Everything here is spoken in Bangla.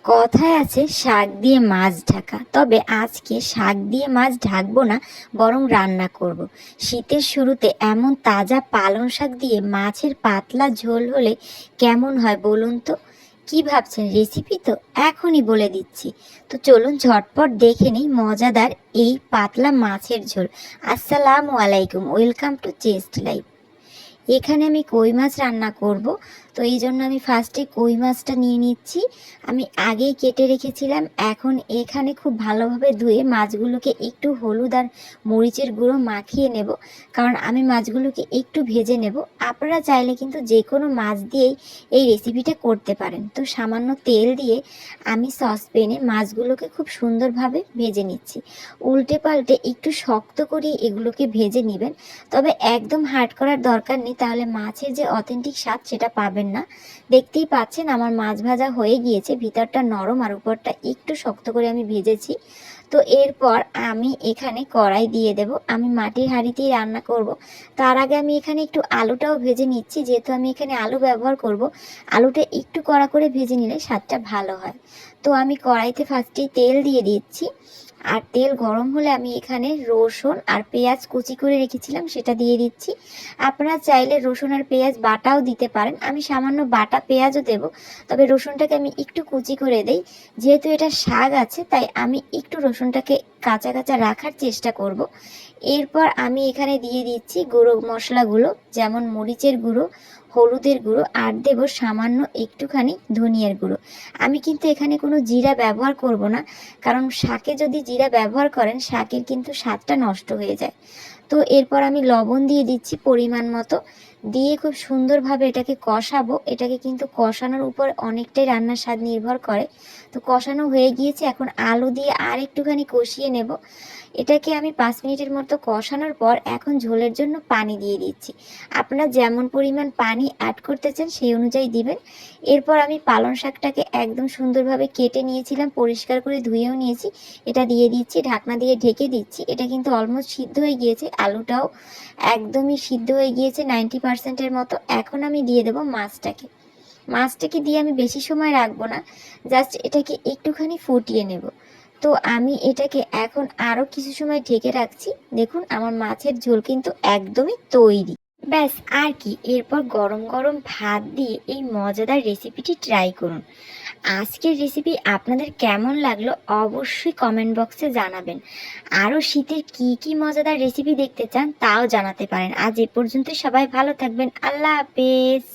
কথায় আছে শাক দিয়ে মাছ ঢাকা। তবে আজকে শাক দিয়ে মাছ ঢাকবো না, বরং রান্না করব। শীতের শুরুতে এমন তাজা পালং শাক দিয়ে মাছের পাতলা ঝোল হলে কেমন হয় বলুন তো? কি ভাবছেন, রেসিপি তো এখনই বলে দিচ্ছি। তো চলুন ঝটপট দেখে নিই মজাদার এই পাতলা মাছের ঝোল। আসসালামু আলাইকুম, ওয়েলকাম টু চেস্ট লাইফ। এখানে আমি কই মাছ রান্না করব। তো এই জন্য আমি ফার্স্টে কই মাছটা নিয়ে নিচ্ছি। আমি আগেই কেটে রেখেছিলাম। এখন এখানে খুব ভালোভাবে ধুয়ে মাছগুলোকে একটু হলুদ আর মরিচের গুঁড়ো মাখিয়ে নেব, কারণ আমি মাছগুলোকে একটু ভেজে নেব। আপনারা চাইলে কিন্তু যে কোনো মাছ দিয়েই এই রেসিপিটা করতে পারেন। তো সামান্য তেল দিয়ে আমি সসপ্যানে মাছগুলোকে খুব সুন্দরভাবে ভেজে নিচ্ছি। উল্টে পাল্টে একটু শক্ত করে এগুলোকে ভেজে নেবেন, তবে একদম হার্ড করার দরকার নেই, তাহলে মাছের যে অথেন্টিক স্বাদ সেটা পাবেন না। দেখতেই পাচ্ছেন আমার মাছ ভাজা হয়ে গিয়েছে, ভিতরটা নরম আর উপরটা একটু শক্ত করে আমি ভেজেছি। তো এরপর আমি এখানে কড়াই দিয়ে দেব। আমি মাটির হাঁড়িতেই রান্না করব। তার আগে আমি এখানে একটু আলুটাও ভেজে নিচ্ছি, যেহেতু আমি এখানে আলু ব্যবহার করব। আলুটা একটু কড়া করে ভেজে নিলে স্বাদটা ভালো হয়। তো আমি কড়াইতে ফার্স্টেই তেল দিয়ে দিচ্ছি, আর তেল গরম হলে আমি এখানে রসুন আর পেঁয়াজ কুচি করে রেখেছিলাম সেটা দিয়ে দিচ্ছি। আপনারা চাইলে রসুন আর পেঁয়াজ বাটাও দিতে পারেন, আমি সামান্য বাটা পেঁয়াজও দেব। তবে রসুনটাকে আমি একটু কুচি করে দেই, যেহেতু এটা শাক আছে তাই আমি একটু রসুনটাকে কাঁচা কাঁচা রাখার চেষ্টা করব। এরপর আমি এখানে দিয়ে দিচ্ছি গুঁড়ো মশলাগুলো, যেমন মরিচের গুঁড়ো, হলুদের গুঁড়ো, আর দেব সামান্য একটুখানি ধনিয়ার গুঁড়ো। আমি কিন্তু এখানে কোনো জিরা ব্যবহার করব না, কারণ শাকে যদি জিরা ব্যবহার করেন শাকের কিন্তু স্বাদটা নষ্ট হয়ে যায়। তো এরপর আমি লবণ দিয়ে দিচ্ছি পরিমাণ মতো, দিয়ে খুব সুন্দরভাবে এটাকে কষাবো। এটাকে কিন্তু কষানোর উপর অনেকটাই রান্নার স্বাদ নির্ভর করে। তো কষানো হয়ে গিয়েছে, এখন আলু দিয়ে আর একটুখানি কষিয়ে নেব। এটাকে আমি 5 মিনিটের মতো কষানোর পর এখন ঝোলের জন্য পানি দিয়ে দিচ্ছি। আপনারা যেমন পরিমাণ পানি অ্যাড করতে চান সেই অনুযায়ী দিবেন। এরপর আমি পালং শাকটাকে একদম সুন্দরভাবে কেটে নিয়েছিলাম, পরিষ্কার করে ধুয়েও নিয়েছি, এটা দিয়ে দিচ্ছি, ঢাকনা দিয়ে ঢেকে দিচ্ছি। এটা কিন্তু অলমোস্ট সিদ্ধ হয়ে গিয়েছে, আলুটাও একদমই সিদ্ধ হয়ে গিয়েছে 90%-এর মতো। এখন আমি দিয়ে দেবো মাছটাকে দিয়ে আমি বেশি সময় রাখবো না, জাস্ট এটাকে একটুখানি ফুটিয়ে নেব। তো আমি এটাকে এখন আরও কিছু সময় ঢেকে রাখছি। দেখুন আমার মাছের ঝোল কিন্তু একদমই তৈরি। ব্যাস, আর কি, এরপর গরম গরম ভাত দিয়ে এই মজাদার রেসিপিটি ট্রাই করুন। আজকের রেসিপি আপনাদের কেমন লাগলো অবশ্যই কমেন্ট বক্সে জানাবেন। আরও শীতের কি কি মজাদার রেসিপি দেখতে চান তাও জানাতে পারেন। আজ এ পর্যন্ত, সবাই ভালো থাকবেন। আল্লাহ হাফেজ।